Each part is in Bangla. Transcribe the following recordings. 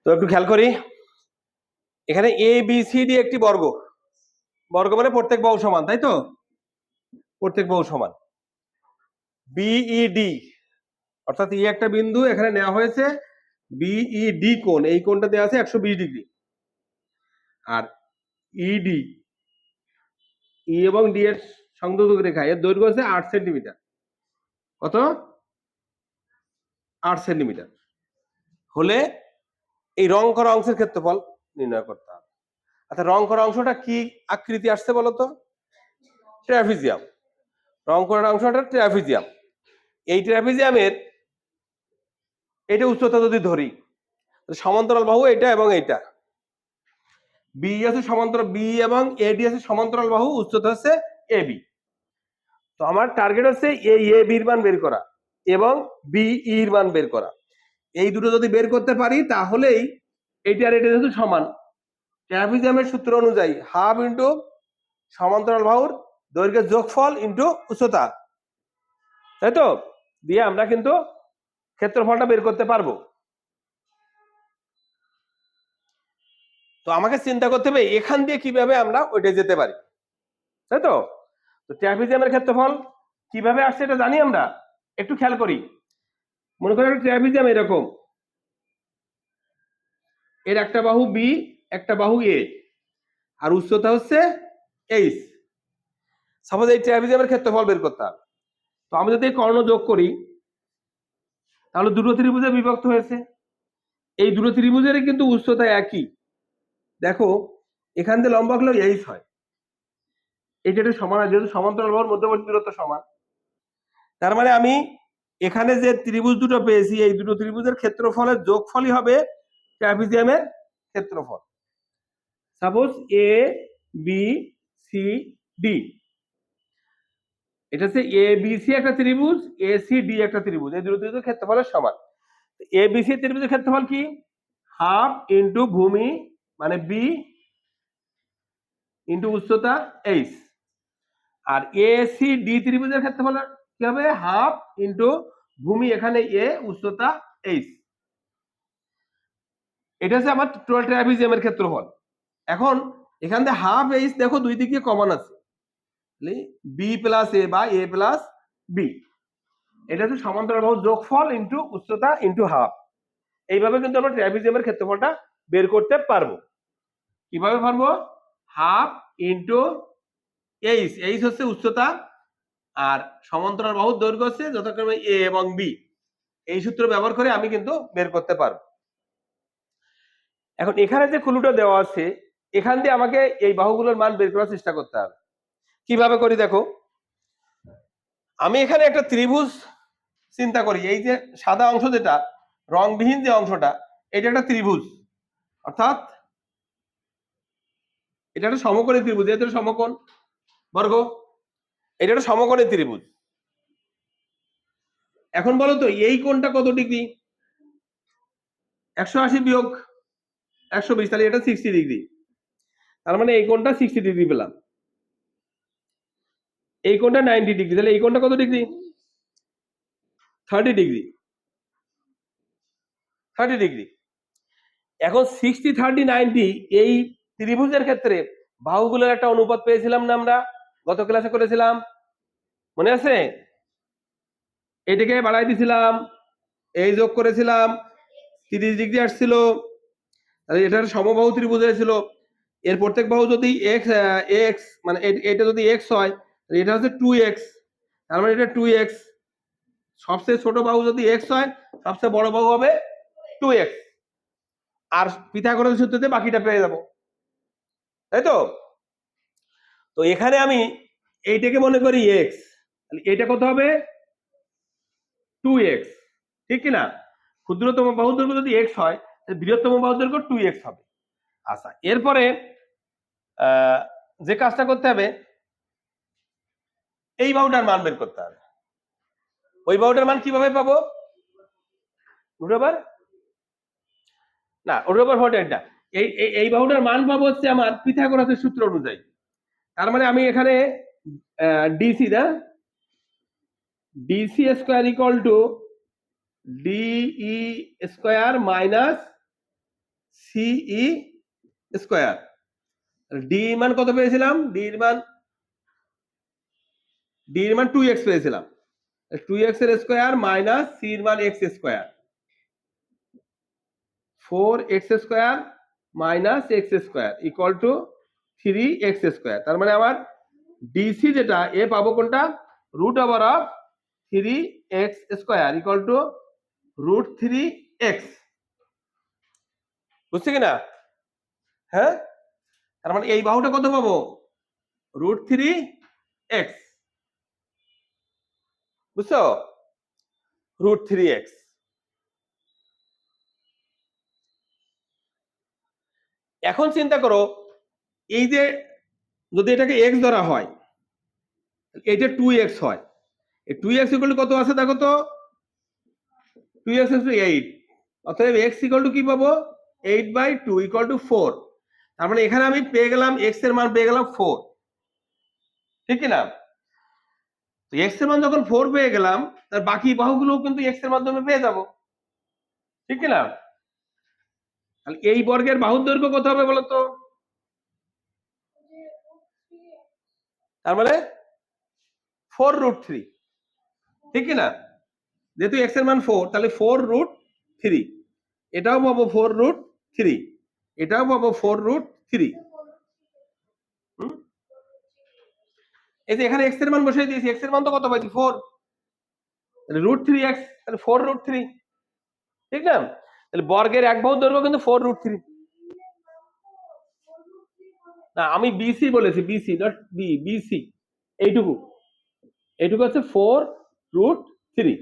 তো একটু খেয়াল করি, এখানে এ বি সি ডি একটি বর্গ, বর্গ মানে প্রত্যেক বাহু সমান, তাই তো? প্রত্যেক বাহু সমান। বিইডি অর্থাৎ ই একটা বিন্দু এখানে নেওয়া হয়েছে, বিইডি কোণ, এই কোণটা দেওয়া আছে 120 ডিগ্রি। আর ইডি, ই এবং ডি এর সংযোজক রেখা, এর দৈর্ঘ্য হচ্ছে 8 সেন্টিমিটার। কত? 8 সেন্টিমিটার হলে এই রং করা অংশের ক্ষেত্রফল নির্ণয় করতে হবে। আচ্ছা, রং করা অংশটা কি আকৃতি আসছে বলতো? ট্রাপিজিয়াম। রং করা অংশটা ট্রাপিজিয়াম। এই ট্রাপিজিয়ামের এটা উচ্চতা যদি ধরি, সমান্তরাল বাহু এটা এবং এইটা, বি আছে সমান্তরাল, বি এবং এডি আছে সমান্তরাল বাহু, উচ্চতা হচ্ছে এবি। তো আমার টার্গেট হচ্ছে এই এ বির মান বের করা এবং বি ইর মান বের করা। এই দুটো যদি বের করতে পারি তাহলেই এইটা আর এটা যেহেতু সমান, ট্রাপিজিয়ামের সূত্র অনুযায়ী হাফ ইন্টু সমান্তরাল বাহুর দৈর্ঘ্যের যোগফল ইন্টু উচ্চতা, তাই তো? দিয়ে আমরা কিন্তু ক্ষেত্রফলটা বের করতে পারবো। তো আমাকে চিন্তা করতে হবে এখান দিয়ে কিভাবে আমরা ওইটা যেতে পারি, তাই তো? তো ট্রাপিজিয়ামের ক্ষেত্রফল কিভাবে আসছে এটা জানি আমরা। একটু খেয়াল করি, মনে করি ট্রাপিজিয়াম এরকম, এর একটা বাহু বি, একটা বাহু এ, আর উচ্চতা হচ্ছে এইচ। সাপোজ এই ট্রাপিজিয়ামের ক্ষেত্রফল বের করতে হবে। তো আমি যদি কর্ণ যোগ করি তাহলে দুটো ত্রিভুজে বিভক্ত হয়েছে, এই দুটো ত্রিভুজের কিন্তু উচ্চতা একই। দেখো এখান থেকে লম্বা হলেও এইচ হয়, এটা সমান, যেহেতু সমান্তরাল বাহুর মধ্যবর্তী দূরত্ব সমান, তার মানে আমি এখানে যে ত্রিভুজ দুটো পেয়েছি এই দুটো ত্রিভুজের ক্ষেত্রফলের যোগফলই হবে ট্রাপিজিয়ামের ক্ষেত্রফল। Suppose A B C D, এটা হচ্ছে এ বি সি একটা ত্রিভুজ, এ সি ডি একটা ত্রিভুজ, এই দুটো ত্রিভুজের ক্ষেত্রফলের সমান। এ বি সি ত্রিভুজের ক্ষেত্রফল কি? হাফ ইন্টু ভূমি মানে বি ইন্টু উচ্চতা এইচ। আর এ সি ডি ত্রিভুজের ক্ষেত্রফল কি হবে? হাফ ইন্টু ভূমি এখানে এ, উচ্চতা এইচ। এটা হচ্ছে আমার টোটাল ট্রাপিজিয়ামের ক্ষেত্রফল। এখন এখান থেকে হাফ এইচ দেখো দুই দিকে কমন আছে, বি প্লাস এ বা এ প্লাস বি, এটা হচ্ছে সমান্তরাল বাহুর যোগফল ইন্টু উচ্চতা ইন্টু হাফ। এইভাবে কিন্তু আমরা ট্রাপিজিয়ামের ক্ষেত্রফলটা বের করতে পারবো। কিভাবে পারবো? হাফ ইন্টু এইচ, এইচ হচ্ছে উচ্চতা, আর সমান্তরাল বাহুর দৈর্ঘ্য হচ্ছে যথাক্রমে এ এবং বি। এই সূত্র ব্যবহার করে আমি কিন্তু বের করতে পারবো। এখন এখানে যে ক্লুটা দেওয়া আছে, এখান দিয়ে আমাকে এই বাহুগুলোর মান বের করার চেষ্টা করতে হবে। কিভাবে করি দেখো, আমি এখানে একটা ত্রিভুজ চিন্তা করি, এই যে সাদা অংশ যেটা রংবিহীন যে অংশটা, এটা একটা ত্রিভুজ, অর্থাৎ এটা একটা সমকোণী ত্রিভুজ, এটা সমকোণ বর্গ, এটা একটা সমকোণী ত্রিভুজ। এখন বলো তো এই কোণটা কত ডিগ্রি? 180 বিয়োগ 120, তাহলে এটা 60 ডিগ্রি। তার মানে এই কোণটা 60 ডিগ্রি পেলাম, এই কোণটা 90 ডিগ্রি, তাহলে এই কোণটা কত ডিগ্রি? 30 ডিগ্রি। 30 ডিগ্রি। এখন 60 30 90 এই ত্রিভুজের ক্ষেত্রে বাহুগুলোর একটা অনুপাত পেয়েছিলাম না আমরা, গত ক্লাসে করেছিলাম, মনে আছে? এটাকে বাড়াই দিছিলাম, এই যোগ করেছিলাম, 30 ডিগ্রি আসছিল, এটার সমবাহু ত্রিভুজ হয়েছিল। এর প্রত্যেক বাহু যদি এক্স এক্স মানে এটা যদি এক্স হয়, এটা হচ্ছে 2x, তার মানে এটা 2x। সবচেয়ে ছোট বাহু যদি এক্স হয়, সবচেয়ে বড় বাহু হবে 2x। আর পিথাগোরাস সূত্রতে বাকিটা পেয়ে যাব, তাই তো? তো এখানে আমি এইটাকে মনে করি এক্স, এটা কত হবে? 2x, ঠিক কিনা? ক্ষুদ্রতম বাহু দৈর্ঘ্য যদি এক্স হয়, বৃহত্তম বাহু দৈর্ঘ্য 2x হবে। আচ্ছা, এরপরে যে কাজটা করতে হবে, এই বাহুটার মান বের করতে হবে। ওই বাহুটার মান কিভাবে পাবো? এটা এই বাহুটার মান পাবো হচ্ছে আমার পিথাগোরাসের সূত্র অনুযায়ী। তার মানে আমি এখানে ডিসি না, DC square equal to DE square minus CE square. D মান কত পেয়েছিলাম? ডি এর মান 2x পেয়েছিলাম। 2x এর স্কোয়ার মাইনাস সি এর মান x square, 4x square minus x square equal to 3x square. তার মানে আমার ডিসি যেটা এ পাবো কোনটা? Root over of 3x square equal to √3x। বুঝছি কিনা? হ্যাঁ, তার মানে এই বাহুটা কত পাবো? √3x। বুঝছো? √3x। এখন চিন্তা করো, এই যে যদি এটাকে x ধরা হয়, এটা 2x হয়, এই 2x ইকুয়াল টু কত আছে দেখো তো? 2x equal to 8। অতএব x ইকুয়াল টু কি পাবো? 8/2 ইকুয়াল টু 4। তার মানে এখানে আমি পেয়ে গেলাম x এর মান পেয়ে গেলাম 4, ঠিক কি না? তো x এর মান যখন 4 পেয়ে গেলাম, তার বাকি বাহুগুলোও কিন্তু x এর মাধ্যমে পেয়ে যাব, ঠিক কি না? তাহলে এই বর্গের বাহুর দৈর্ঘ্য কত হবে বলো তো? তার মানে 4√3, ঠিক কি না? যেহেতু x এর মান 4, তাহলে 4√3, এটাও পাবো 4√3, এটাও পাবো 4√3। এই যে এখানে x এর মান বসিয়ে দিয়েছি, x এর মান তো কত পাইছি? 4, তাহলে √3x, তাহলে 4√3, ঠিক না? তাহলে বর্গের এক বাহুর দৈর্ঘ্য কিন্তু 4√3। না, আমি বিসি বলেছি, বিসি নট বি, বিসি। এইটুকু হচ্ছে 4√3।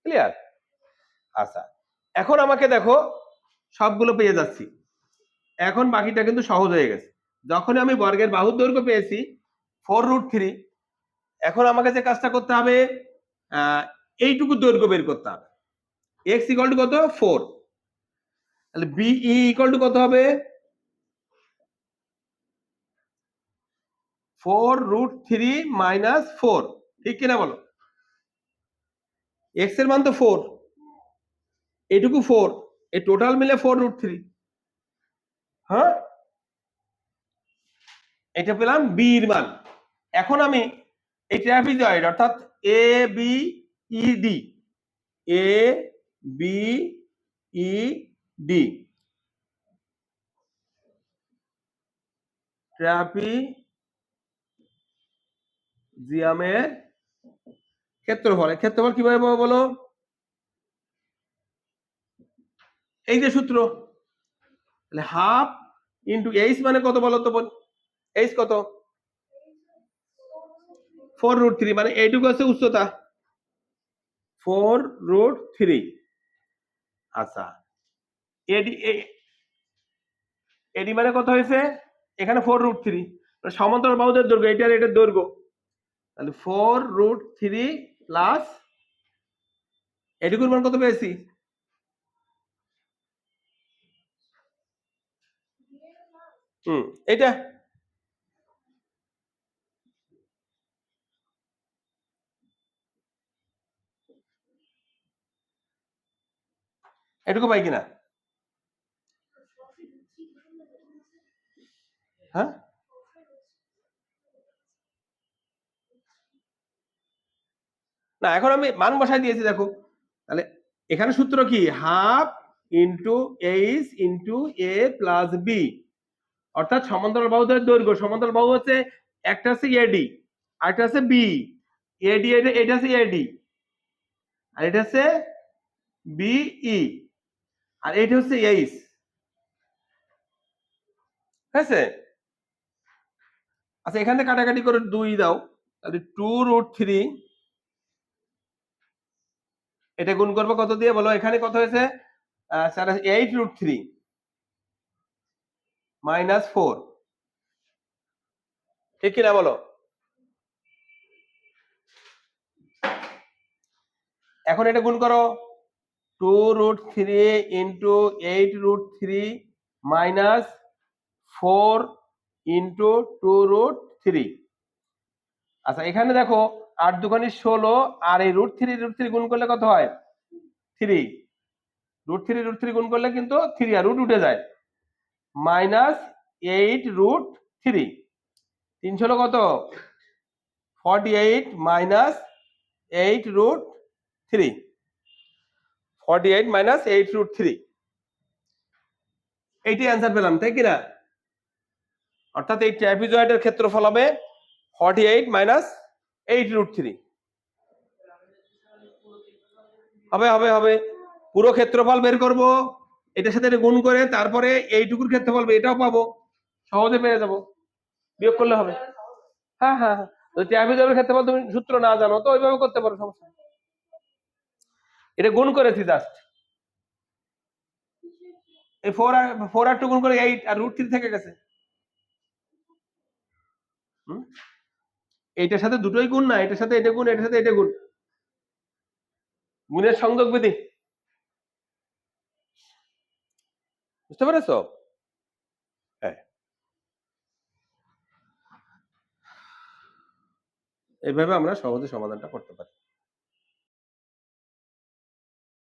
ক্লিয়ার? আচ্ছা, এখন আমাকে দেখো সবগুলো পেয়ে যাচ্ছি, এখন বাকিটা কিন্তু সহজ হয়ে গেছে। যখন আমি বর্গের বাহুর দৈর্ঘ্য পেয়েছি 4√3, এখন আমাকে যে কাজটা করতে হবে, এইটুকু দৈর্ঘ্য বের করতে হবে। x ইকুয়াল টু কত? 4। তাহলে বিই ইকুয়াল টু কত হবে? 4√3 মাইনাস 4, ঠিক কিনা বলো? x এর মান তো 4, এইটুকু 4, এই টোটাল মিলে 4√3। হ্যাঁ, এটা পেলাম বি এর মান। এখন আমি এই ট্রাপিজয়েড অর্থাৎ A B E D, A B E D, ট্রাপিজিয়ামের ক্ষেত্রফল কিভাবে পাবো বলো? এই যে সূত্র, তাহলে হাফ ইন্টু এইচ মানে কত বলো তো? এইচ কত? 4√3, মানে এইটুকু আছে উচ্চতা 4√3। আচ্ছা, এডি এডি মানে কত হয়েছে? এখানে 4√3, সমান্তরাল বাহুদের দৈর্ঘ্য, এটার দৈর্ঘ্য, তাহলে 4√3 প্লাস এটুকুর মান কত পেয়েছি? এটা এটুকু পাই কিনা? হ্যাঁ, না, এখন আমি মান বসাই দিয়েছি, দেখো। তাহলে এখানে সূত্র কি? হাফ ইন্টু এইচ ইন্টু এ প্লাস বি, অর্থাৎ সমান্তরাল বাহুদের দৈর্ঘ্য। সমান্তরাল বাহু হচ্ছে, একটা হচ্ছে এডি, আরেকটা হচ্ছে বি। এডি, এটা হচ্ছে এডি, আর এটা হচ্ছে বিই, আর এটা হচ্ছে এইচ। হয়েছে? আচ্ছা, এখানে কাটাকাটি করে 2 দাও, তাহলে 2√3, এটা গুণ করবো কত দিয়ে বলো? এখানে কত হয়েছে? 8√3 মাইনাস 4, ঠিক কিনা বলো? এখন এটা গুণ করো, 2√3 ইন্টু 8√3 মাইনাস 4 ইন্টু 2√3। আচ্ছা, এখানে দেখো 8 দুগুণে 16, আর এই √3 গুণ করলে কত হয়? 3, √3 গুণ করলে কিন্তু 3 আর রুট উঠে যায়, -8√3 3 হলো কত 48 -8√3 48 -8√3 এইটাই অ্যান্সার পেলাম, তাই কিনা? অর্থাৎ এই ট্রাপিজয়েডের ক্ষেত্রফল হবে 48 -8√3 হবে হবে হবে পুরো ক্ষেত্রফল বের করব, এটার সাথে এটা গুণ করে তারপরে এইটুকুর ক্ষেত্রফল এটাও পাবো, সহজে পেয়ে যাবো, বিয়োগ করলে হবে। হ্যাঁ হ্যাঁ হ্যাঁ, তো ট্রাপিজয়েডের ক্ষেত্রফল তুমি সূত্র না জানো তো ওইভাবে করতে পারো, সমস্যা নেই। এটা গুণ করেছি জাস্ট, এই 4 আর 2 গুণ করে 8 আর √3 থেকে গেছে। এইটার সাথে দুটোই গুণ না, এটার সাথে এটা গুণ, এটার সাথে এটা গুণ, গুণের সংযোগ বিধি, বুঝতে পেরেছো? হ্যাঁ, এইভাবে আমরা সহজে সমাধানটা করতে পারি।